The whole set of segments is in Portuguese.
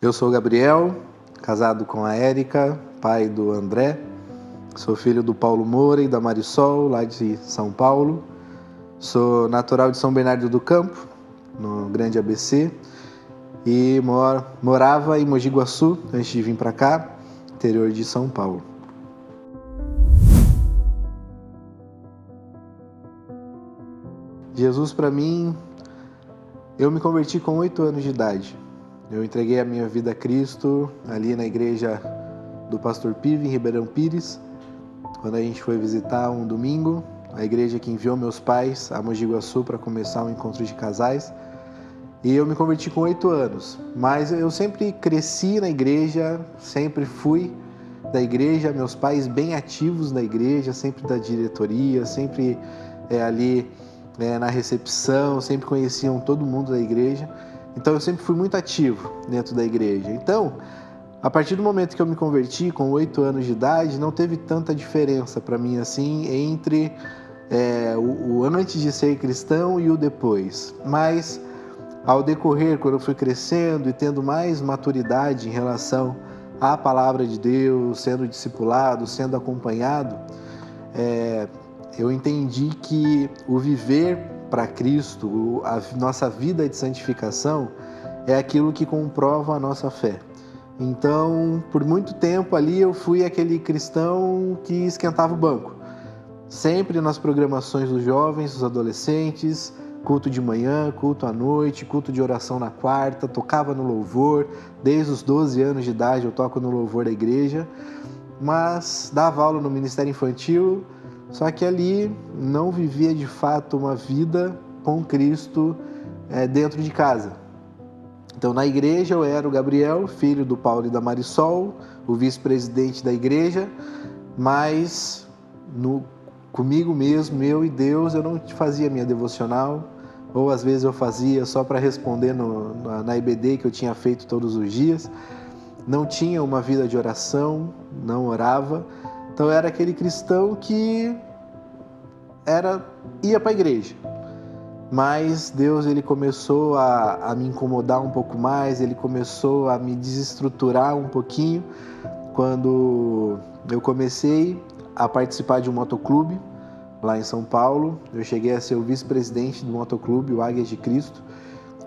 Eu sou o Gabriel, casado com a Érica, pai do André. Sou filho do Paulo Moura e da Marisol, lá de São Paulo. Sou natural de São Bernardo do Campo, no Grande ABC. E morava em Mogi Guaçu, antes de vir para cá, interior de São Paulo. Jesus, para mim, eu me converti com 8 anos de idade. Eu entreguei a minha vida a Cristo ali na igreja do Pastor Pive, em Ribeirão Pires, quando a gente foi visitar um domingo, a igreja que enviou meus pais a Mogi Guaçu para começar um encontro de casais. E eu me converti com 8 anos, mas eu sempre cresci na igreja, sempre fui da igreja, meus pais bem ativos na igreja, sempre da diretoria, sempre ali na recepção, sempre conheciam todo mundo da igreja. Então eu sempre fui muito ativo dentro da igreja. Então, a partir do momento que eu me converti, com 8 anos de idade, não teve tanta diferença para mim assim entre o antes de ser cristão e o depois. Mas ao decorrer, quando eu fui crescendo e tendo mais maturidade em relação à palavra de Deus, sendo discipulado, sendo acompanhado, eu entendi que o viver para Cristo, a nossa vida de santificação, é aquilo que comprova a nossa fé. Então, por muito tempo ali eu fui aquele cristão que esquentava o banco. Sempre nas programações dos jovens, dos adolescentes, culto de manhã, culto à noite, culto de oração na quarta, tocava no louvor. Desde os 12 anos de idade eu toco no louvor da igreja, mas dava aula no Ministério Infantil, só que ali não vivia de fato uma vida com Cristo dentro de casa. Então na igreja eu era o Gabriel, filho do Paulo e da Marisol, o vice-presidente da igreja, mas comigo mesmo, eu e Deus, eu não fazia minha devocional, ou às vezes eu fazia só para responder na IBD que eu tinha feito todos os dias. Não tinha uma vida de oração, não orava. Então eu era aquele cristão que ia para a igreja. Mas Deus ele começou a me incomodar um pouco mais, ele começou a me desestruturar um pouquinho quando eu comecei a participar de um motoclube lá em São Paulo. Eu cheguei a ser o vice-presidente do motoclube, o Águias de Cristo,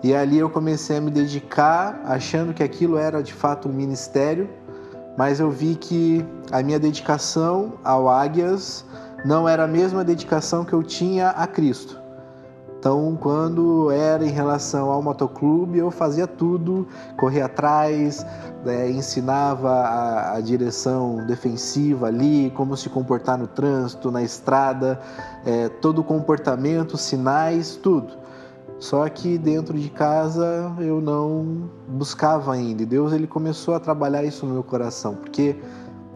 e ali eu comecei a me dedicar, achando que aquilo era de fato um ministério, mas eu vi que a minha dedicação ao Águias não era a mesma dedicação que eu tinha a Cristo. Então, quando era em relação ao motoclube, eu fazia tudo, corria atrás, ensinava a direção defensiva ali, como se comportar no trânsito, na estrada, todo o comportamento, sinais, tudo. Só que dentro de casa eu não buscava ainda. E Deus ele começou a trabalhar isso no meu coração, porque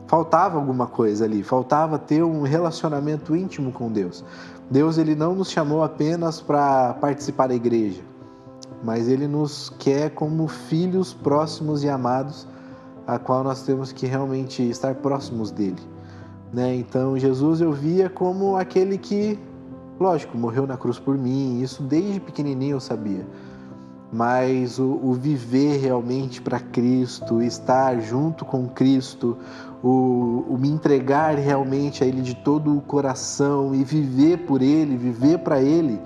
faltava alguma coisa ali, faltava ter um relacionamento íntimo com Deus. Deus ele não nos chamou apenas para participar da igreja, mas ele nos quer como filhos próximos e amados, a qual nós temos que realmente estar próximos dele. Então Jesus eu via como aquele que, lógico, morreu na cruz por mim, isso desde pequenininho eu sabia. Mas o viver realmente para Cristo, estar junto com Cristo, o me entregar realmente a Ele de todo o coração e viver por Ele, viver para Ele,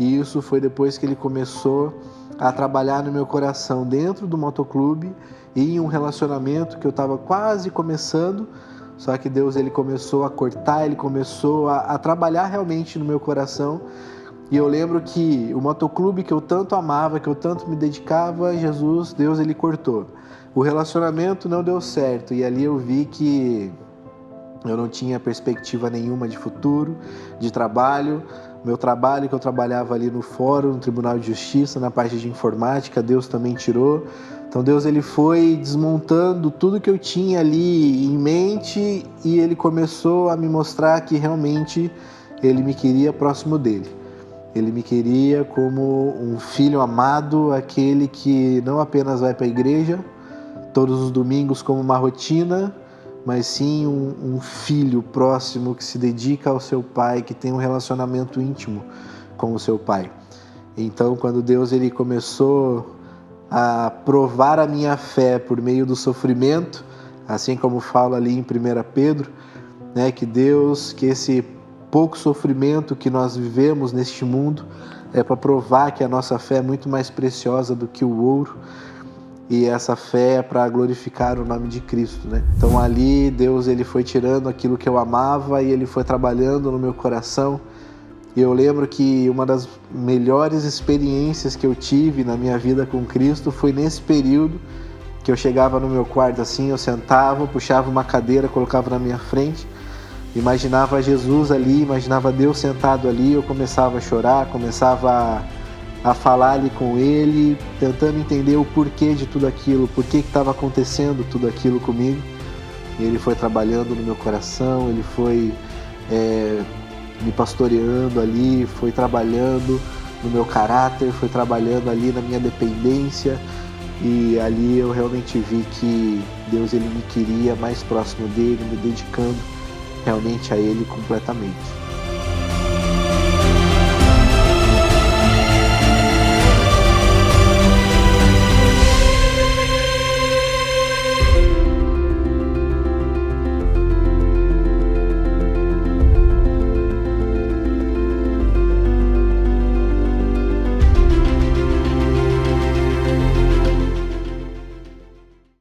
e isso foi depois que Ele começou a trabalhar no meu coração dentro do motoclube e em um relacionamento que eu estava quase começando, só que Deus ele começou a cortar, Ele começou a trabalhar realmente no meu coração. E eu lembro que o motoclube que eu tanto amava, que eu tanto me dedicava, Deus ele cortou. O relacionamento não deu certo e ali eu vi que eu não tinha perspectiva nenhuma de futuro, de trabalho. Meu trabalho que eu trabalhava ali no fórum, no Tribunal de Justiça, na parte de informática, Deus também tirou. Então Deus ele foi desmontando tudo que eu tinha ali em mente e ele começou a me mostrar que realmente ele me queria próximo dele. Ele me queria como um filho amado, aquele que não apenas vai para a igreja todos os domingos como uma rotina, mas sim um filho próximo que se dedica ao seu pai, que tem um relacionamento íntimo com o seu pai. Então, quando Deus ele começou a provar a minha fé por meio do sofrimento, assim como fala ali em 1 Pedro, né, que esse pouco sofrimento que nós vivemos neste mundo é para provar que a nossa fé é muito mais preciosa do que o ouro, e essa fé é para glorificar o nome de Cristo, né? Então ali Deus ele foi tirando aquilo que eu amava e ele foi trabalhando no meu coração. E eu lembro que uma das melhores experiências que eu tive na minha vida com Cristo foi nesse período que eu chegava no meu quarto assim, eu sentava, puxava uma cadeira, colocava na minha frente, imaginava Jesus ali, imaginava Deus sentado ali, eu começava a chorar, começava a falar ali com Ele, tentando entender o porquê de tudo aquilo, por que estava acontecendo tudo aquilo comigo. E Ele foi trabalhando no meu coração, Ele foi me pastoreando ali, foi trabalhando no meu caráter, foi trabalhando ali na minha dependência, e ali eu realmente vi que Deus ele me queria mais próximo dele, me dedicando realmente a Ele completamente.